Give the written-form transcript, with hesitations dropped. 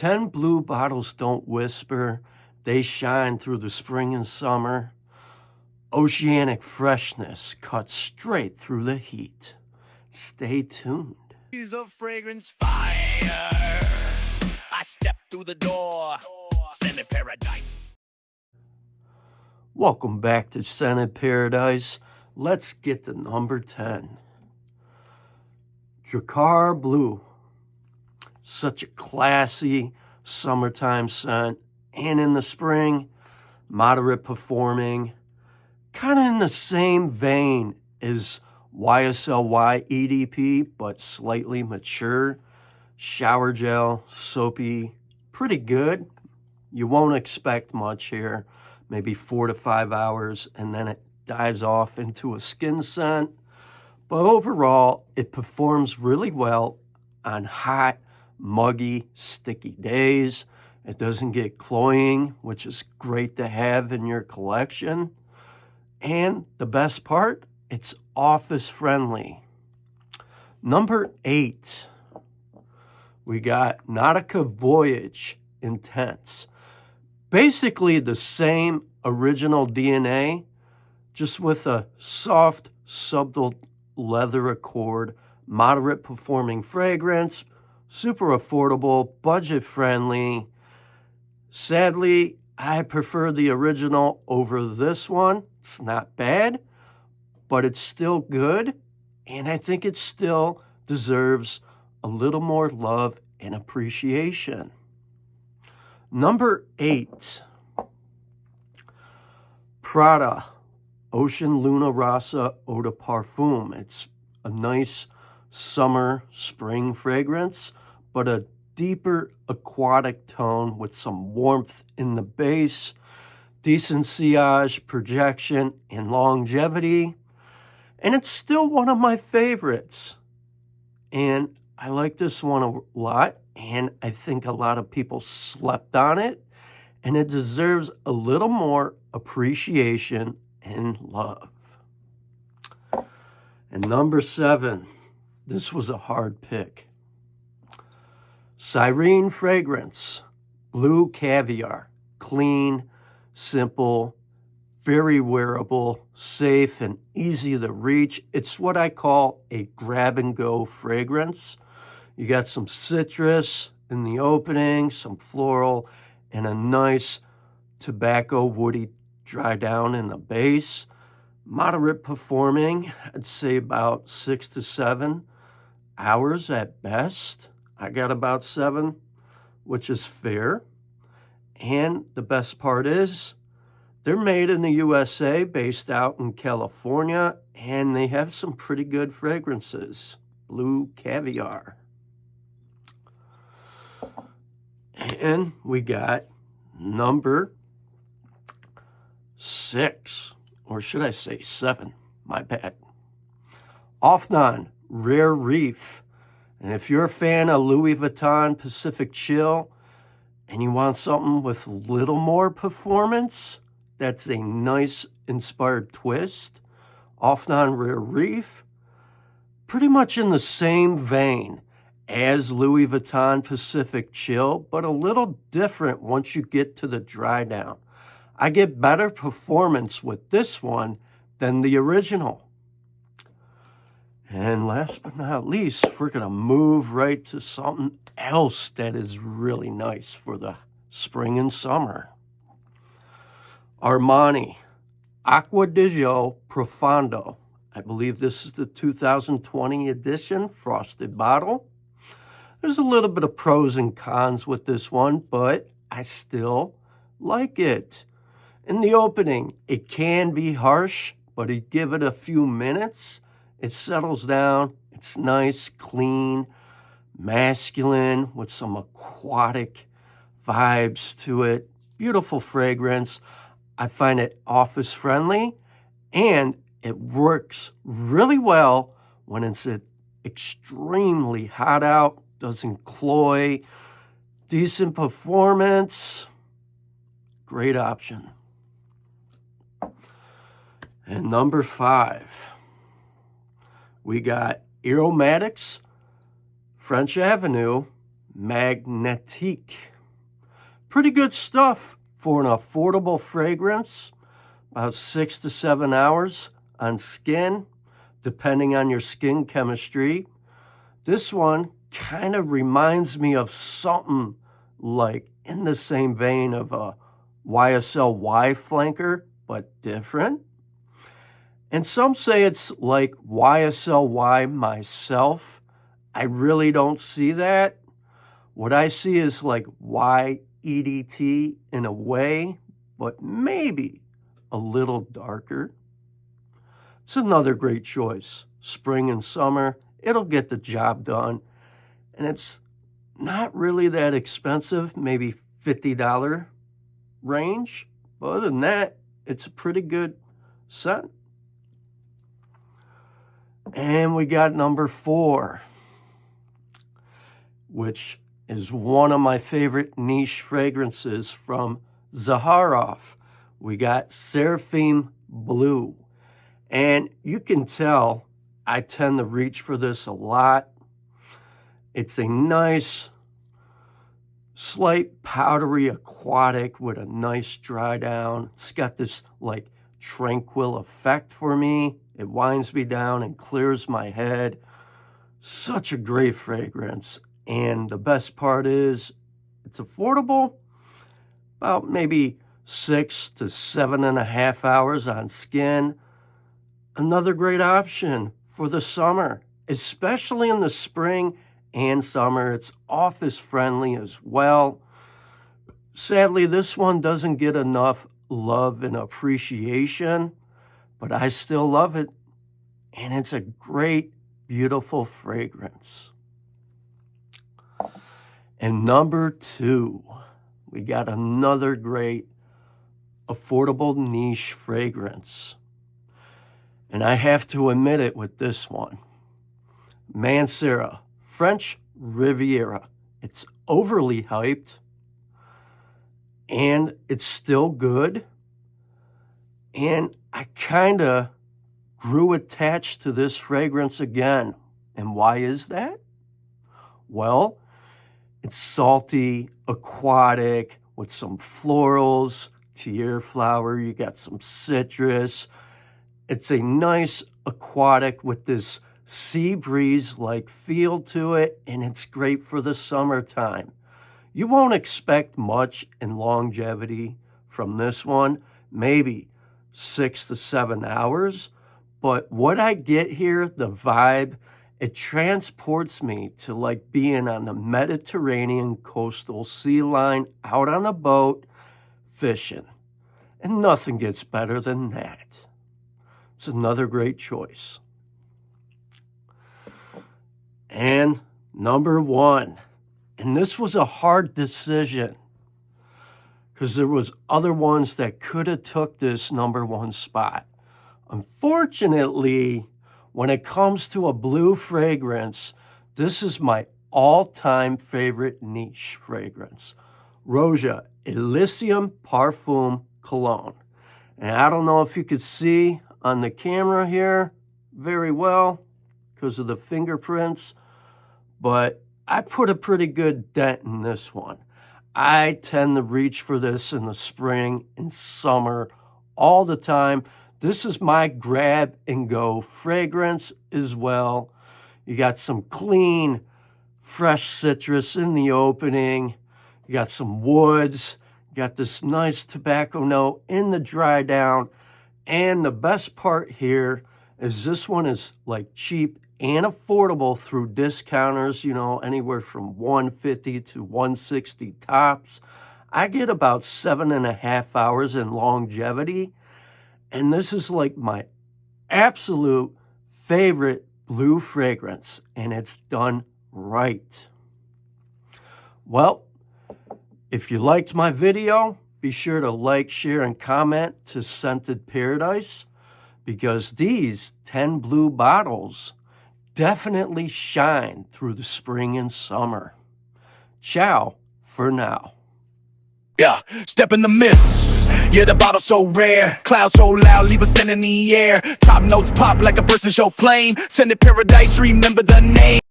10 blue bottles don't whisper, they shine through the spring and summer. Oceanic freshness cuts straight through the heat. Stay tuned. Of fragrance fire. I step through the door, scented paradise. Welcome back to Scented Paradise. Let's get to number 10. Drakkar Bleu. Such a classy summertime scent. And in the spring, moderate performing. Kind of in the same vein as YSL EDP, but slightly mature. Shower gel, soapy, pretty good. You won't expect much here. Maybe 4 to 5 hours, and then it dies off into a skin scent. But overall, it performs really well on hot, muggy, sticky days. It doesn't get cloying, which is great to have in your collection. And the best part, it's office friendly. Number 8, we got Nauitica Voyage Intense. Basically the same original DNA, just with a soft, subtle leather accord, moderate performing fragrance, super affordable, budget friendly. Sadly, I prefer the original over this one. It's not bad, but it's still good, and I think it still deserves a little more love and appreciation. Number 8, Prada Ocean Luna Rossa Eau de Parfum. It's a nice summer, spring fragrance, but a deeper aquatic tone with some warmth in the base, decent sillage, projection, and longevity. And it's still one of my favorites. And I like this one a lot, and I think a lot of people slept on it, and it deserves a little more appreciation and love. And number 7, this was a hard pick. Syren fragrance, blue caviar, clean, simple, very wearable, safe, and easy to reach. It's what I call a grab-and-go fragrance. You got some citrus in the opening, some floral, and a nice tobacco woody dry down in the base. Moderate performing, I'd say about 6 to 7 hours at best. I got about 7, which is fair. And the best part is, they're made in the USA, based out in California, and they have some pretty good fragrances. Blue caviar. And we got number 6, or should I say 7? My bad. Afnan, Rare Reef. And if you're a fan of Louis Vuitton Pacific Chill, and you want something with a little more performance, that's a nice inspired twist. Afnan Rare Reef, pretty much in the same vein as Louis Vuitton Pacific Chill, but a little different once you get to the dry down. I get better performance with this one than the original. And last but not least, we're going to move right to something else that is really nice for the spring and summer. Armani, Acqua Di Gio Profondo. I believe this is the 2020 edition, frosted bottle. There's a little bit of pros and cons with this one, but I still like it. In the opening, it can be harsh, but you give it a few minutes, it settles down. It's nice, clean, masculine with some aquatic vibes to it. Beautiful fragrance. I find it office friendly, and it works really well when it's extremely hot out, doesn't cloy, decent performance, great option. And number 5, we got Aromatix French Avenue Magnetiq. Pretty good stuff for an affordable fragrance. About 6 to 7 hours on skin, depending on your skin chemistry. This one kind of reminds me of something like in the same vein of a YSL flanker, but different. And some say it's like YSL myself. I really don't see that. What I see is like YEDT in a way, but maybe a little darker. It's another great choice. Spring and summer, it'll get the job done. And it's not really that expensive, maybe $50 range. But other than that, it's a pretty good scent. And we got number 4, which is one of my favorite niche fragrances from Zaharoff. We got Seraphim Blue. And you can tell I tend to reach for this a lot. It's a nice, slight powdery aquatic with a nice dry down. It's got this like tranquil effect for me. It winds me down and clears my head. Such a great fragrance. And the best part is it's affordable. About maybe 6 to 7.5 hours on skin. Another great option for the summer, especially in the spring and summer. It's office friendly as well. Sadly, this one doesn't get enough love and appreciation, but I still love it. And it's a great, beautiful fragrance. And number 2, we got another great, affordable niche fragrance. And I have to admit it with this one. Mancera, French Riviera. It's overly hyped. And it's still good. And I kind of grew attached to this fragrance again. And why is that? Well, it's salty, aquatic, with some florals, tiare flower. You got some citrus. It's a nice aquatic with this sea breeze-like feel to it, and it's great for the summertime. You won't expect much in longevity from this one, maybe 6 to 7 hours, but what I get here, the vibe, it transports me to like being on the Mediterranean coastal sea line, out on a boat, fishing. And nothing gets better than that. It's another great choice. And number 1, and this was a hard decision because there was other ones that could have took this number 1 spot. Unfortunately, when it comes to a blue fragrance, this is my all-time favorite niche fragrance. Roja Elysium Parfum Cologne. And I don't know if you could see on the camera here very well because of the fingerprints, but I put a pretty good dent in this one. I tend to reach for this in the spring and summer all the time. This is my grab and go fragrance as well. You got some clean, fresh citrus in the opening. You got some woods. You got this nice tobacco note in the dry down. And the best part here is this one is like cheap and affordable through discounters, you know, anywhere from $150 to $160 tops. I get about 7.5 hours in longevity. And this is like my absolute favorite blue fragrance. And it's done right. Well, if you liked my video, be sure to like, share, and comment to Scented Paradise, because these 10 blue bottles definitely shine through the spring and summer. Ciao for now. Yeah, step in the mist. Yeah, the bottle so rare. Cloud so loud, leave a scent in the air. Top notes pop like a person show flame. Scented Paradise, remember the name.